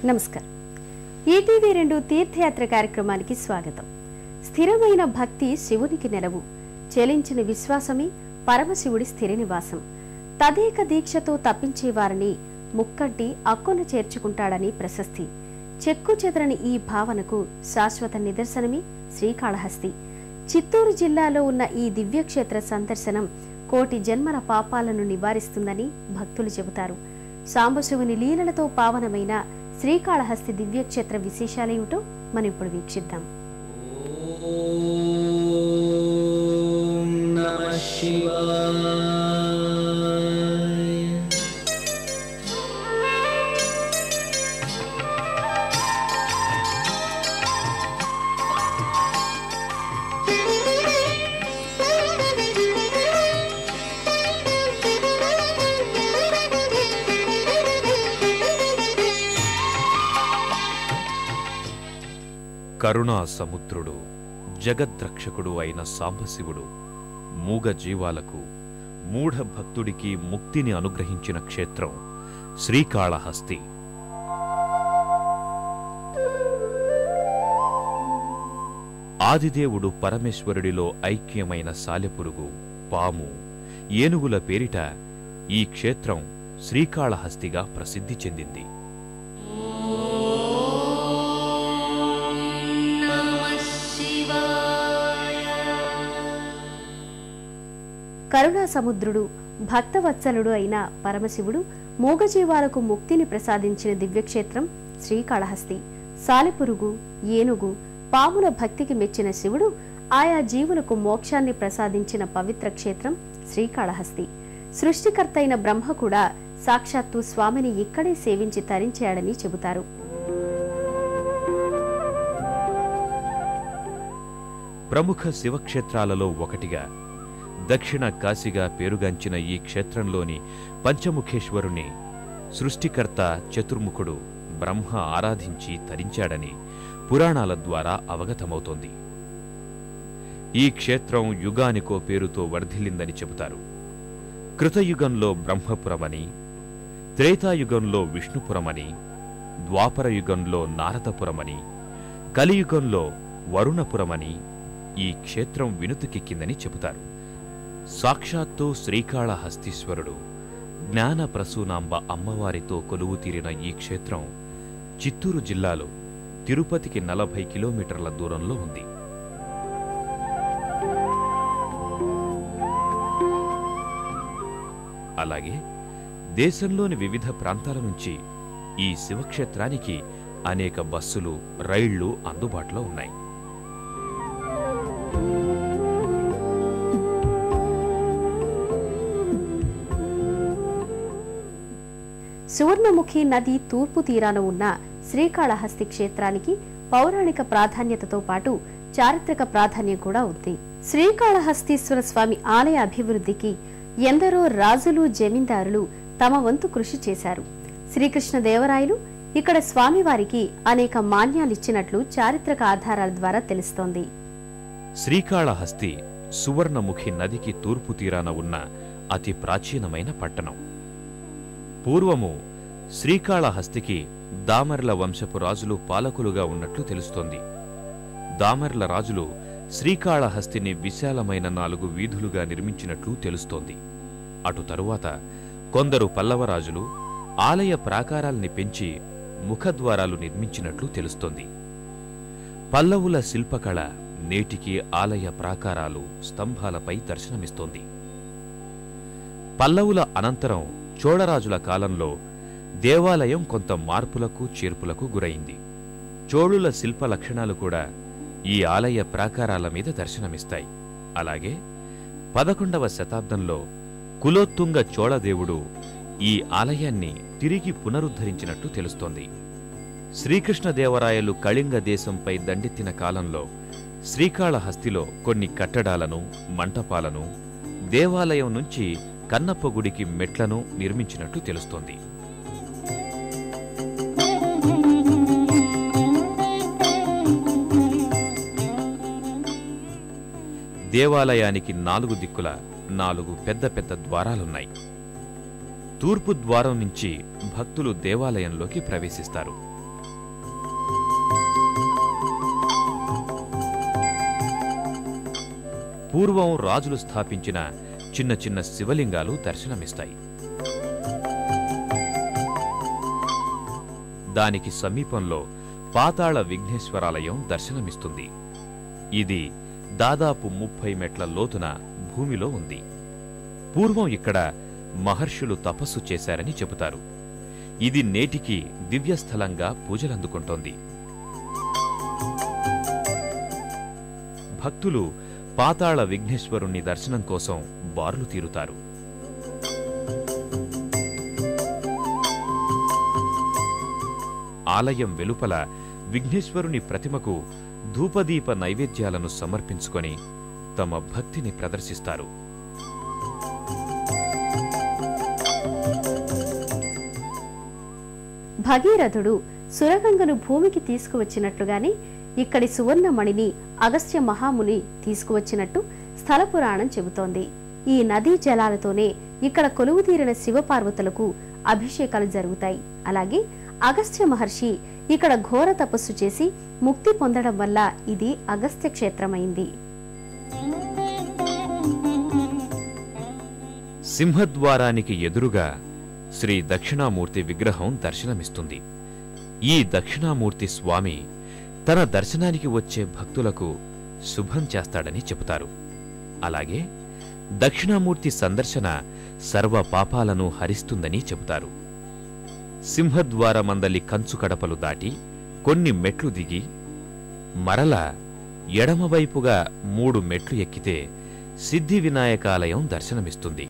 నమస్కారం. ఈటీవీ2 తీర్థయాత్ర కార్యక్రమానికి స్వాగతం. స్థిరమైన భక్తి శివునికి నెలవు, చెలించిన విశ్వాసమే పరమశివుడి స్థిర నివాసం. తదేక దీక్షతో తప్పించేవారిని ముక్కంటి అక్కున చేర్చుకుంటాడని ప్రశస్తి. చెక్కు చెదరని ఈ భావనకు శాశ్వత నిదర్శనమే శ్రీకాళహస్తి. చిత్తూరు జిల్లాలో ఉన్న ఈ దివ్యక్షేత్ర సందర్శనం కోటి జన్మల పాపాలను నివారిస్తుందని భక్తులు చెబుతారు. సాంబశివుని లీలలతో పావనమైన శ్రీకాళహస్తి దివ్యక్షేత్ర విశేషాలేమిటో మనం ఇప్పుడు వీక్షిద్దాం. ఓం నమః శివాయ. కరుణా సముద్రుడు, జగద్రక్షకుడు అయిన సాంబశివుడు మూగ జీవాలకు, మూఢ భక్తుడికి ముక్తిని అనుగ్రహించిన క్షేత్రం శ్రీకాళహస్తి. ఆదిదేవుడు పరమేశ్వరుడిలో ఐక్యమైన సాలెపురుగు, పాము, ఏనుగుల పేరిట ఈ క్షేత్రం శ్రీకాళహస్తిగా ప్రసిద్ధి చెందింది. కరుణా సముద్రుడు, భక్తవత్సలుడు అయిన పరమశివుడు మూగజీవాలకు ముక్తిని ప్రసాదించిన దివ్యక్షేత్రం శ్రీకాళహస్తి. సాలెపురుగు, ఏనుగు, పాముల భక్తికి మెచ్చిన శివుడు ఆయా జీవులకు మోక్షాన్ని ప్రసాదించిన పవిత్ర క్షేత్రం శ్రీకాళహస్తి. సృష్టికర్త అయిన బ్రహ్మ కూడా సాక్షాత్తు స్వామిని ఇక్కడే సేవించి తరించాడని చెబుతారు. ప్రముఖ శివక్షేత్రాలలో ఒకటిగా, దక్షిణ కాశీగా పేరుగాంచిన ఈ క్షేత్రంలోని పంచముఖేశ్వరుని సృష్టికర్త చతుర్ముఖుడు బ్రహ్మ ఆరాధించి తరించాడని పురాణాల ద్వారా అవగతమవుతోంది. ఈ క్షేత్రం యుగానికో పేరుతో వర్ధిల్లిందని చెబుతారు. కృతయుగంలో బ్రహ్మపురమని, త్రేతాయుగంలో విష్ణుపురమని, ద్వాపరయుగంలో నారదపురమని, కలియుగంలో వరుణపురమని ఈ క్షేత్రం వినుతికెక్కిందని చెబుతారు. సాక్షాత్తు శ్రీకాళహస్తీశ్వరుడు జ్ఞాన ప్రసూనాంబ అమ్మవారితో కొలువు తీరిన ఈ క్షేత్రం చిత్తూరు జిల్లాలో తిరుపతికి 40 కిలోమీటర్ల దూరంలో ఉంది. అలాగే దేశంలోని వివిధ ప్రాంతాల నుంచి ఈ శివక్షేత్రానికి అనేక బస్సులు, రైళ్లు అందుబాటులో ఉన్నాయి. సువర్ణముఖి నది తూర్పు తీరాన ఉన్న శ్రీకాళహస్తి క్షేత్రానికి పౌరాణిక ప్రాధాన్యతతో పాటు చారిత్రక ప్రాధాన్యం కూడా ఉంది. శ్రీకాళహస్తీశ్వర స్వామి ఆలయ అభివృద్ధికి ఎందరో రాజులు, జమీందారులు తమ వంతు కృషి చేశారు. శ్రీకృష్ణదేవరాయలు ఇక్కడ స్వామివారికి అనేక మాన్యాలిచ్చినట్లు చారిత్రక ఆధారాల ద్వారా తెలుస్తోంది. శ్రీకాళహస్తి సువర్ణముఖి నదికి తూర్పు తీరాన ఉన్న అతి ప్రాచీనమైన పట్టణం. పూర్వము శ్రీకాళహస్తికి దామర్ల వంశపు రాజులు పాలకులుగా ఉన్నట్లు తెలుస్తోంది. దామర్ల రాజులు శ్రీకాళహస్తిని విశాలమైన 4 వీధులుగా నిర్మించినట్లు తెలుస్తోంది. అటు తరువాత కొందరు పల్లవరాజులు ఆలయ ప్రాకారాల్ని పెంచి ముఖద్వారాలు నిర్మించినట్లు తెలుస్తోంది. పల్లవుల శిల్పకళ నేటికి ఆలయ ప్రాకారాలు, స్తంభాలపై దర్శనమిస్తోంది. పల్లవుల అనంతరం చోళరాజుల కాలంలో దేవాలయం కొంత మార్పులకు, చేర్పులకు గురైంది. చోళుల శిల్ప లక్షణాలు కూడా ఈ ఆలయ ప్రాకారాల మీద దర్శనమిస్తాయి. అలాగే 11వ శతాబ్దంలో కులోత్తుంగ చోళదేవుడు ఈ ఆలయాన్ని తిరిగి పునరుద్ధరించినట్టు తెలుస్తోంది. శ్రీకృష్ణదేవరాయలు కళింగ దేశంపై దండెత్తిన కాలంలో శ్రీకాళహస్తిలో కొన్ని కట్టడాలను, మంటపాలను, దేవాలయం నుంచి కన్నప్ప గుడికి మెట్లను నిర్మించినట్టు తెలుస్తోంది. దేవాలయానికి 4 దిక్కుల 4 పెద్ద పెద్ద ద్వారాలున్నాయి. తూర్పు ద్వారం నుంచి భక్తులు దేవాలయంలోకి ప్రవేశిస్తారు. పూర్వం రాజులు స్థాపించిన చిన్న చిన్న శివలింగాలు దర్శనమిస్తాయి. దానికి సమీపంలో పాతాళ విఘ్నేశ్వరాలయం దర్శనమిస్తుంది. ఇది దాదాపు 30 మెట్ల లోతున భూమిలో ఉంది. పూర్వం ఇక్కడ మహర్షులు తపస్సు చేశారని చెబుతారు. ఇది నేటికి దివ్యస్థలంగా పూజలందుకుంటోంది. భక్తులు పాతాళ విఘ్నేశ్వరుణ్ణి దర్శనం కోసం బారులు తీరుతారు. ఆలయం వెలుపల విఘ్నేశ్వరుని ప్రతిమకు ధూపదీప నైవేద్యాలను సమర్పించుకొని తమ భక్తిని ప్రదర్శిస్తారు. భగీరథుడు సురగంగను భూమికి తీసుకువచ్చినట్లుగానే ఇక్కడి సువర్ణమణిని అగస్త్య మహాముని తీసుకువచ్చినట్టు స్థల పురాణం చెబుతోంది. ఈ నదీ జలాలతోనే ఇక్కడ కొలువుతీరిన శివపార్వతులకు అభిషేకాలు జరుగుతాయి. అలాగే అగస్త్య మహర్షి ఇక్కడ ఘోర తపస్సు చేసి ముక్తి పొందడం వల్ల ఇది అగస్త్య క్షేత్రమైంది. సింహద్వారానికి ఎదురుగా శ్రీ దక్షిణామూర్తి విగ్రహం దర్శనమిస్తుంది. ఈ దక్షిణామూర్తి స్వామి తన దర్శనానికి వచ్చే భక్తులకు శుభం చేస్తాడని చెబుతారు. అలాగే దక్షిణామూర్తి సందర్శన సర్వ పాపాలను హరిస్తుందని చెబుతారు. సింహద్వారమందలి కంచు కడపలు దాటి కొన్ని మెట్లు దిగి మరల ఎడమవైపుగా 3 మెట్లు ఎక్కితే సిద్ధి వినాయకాలయం దర్శనమిస్తుంది.